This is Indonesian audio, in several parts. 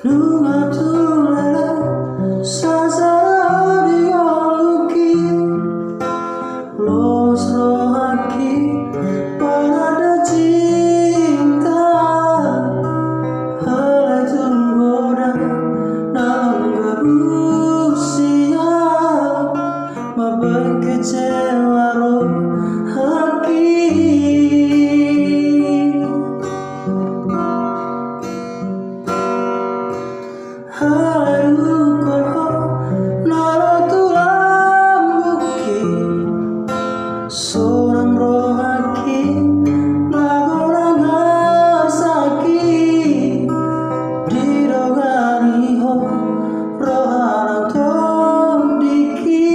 Lunga tulera sasari oluki los rohaki pada cinta halai tunggoda dalam berusia mabai kecewa roh haki. Seorang rohaki lagoran asaki didogani ho roharan tom diki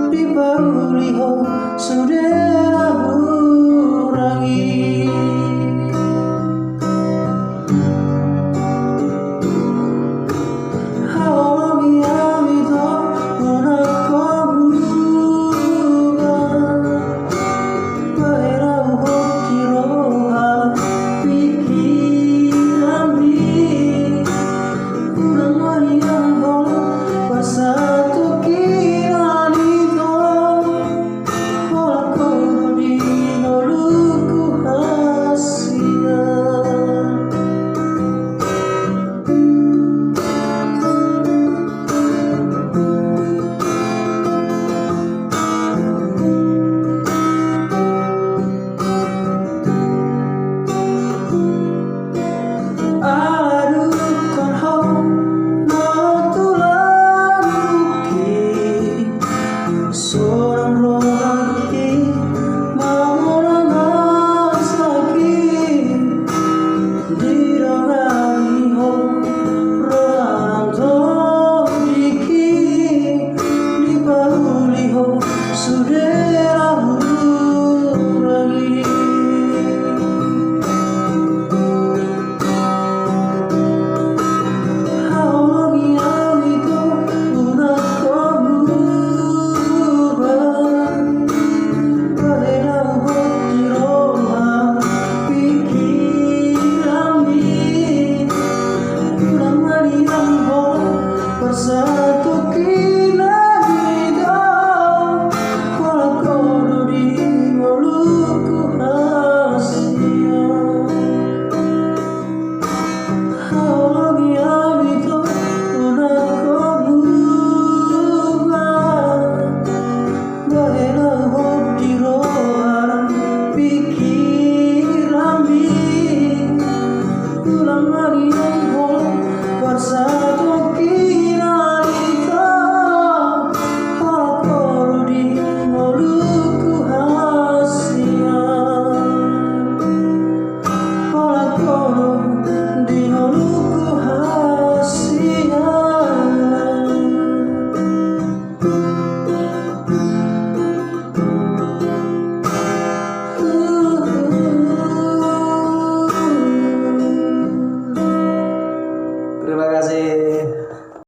dibauli ho sudah urangi. Seorang rohaki mengulang asaki didogani ho roharan tom diki dibauli ho sudah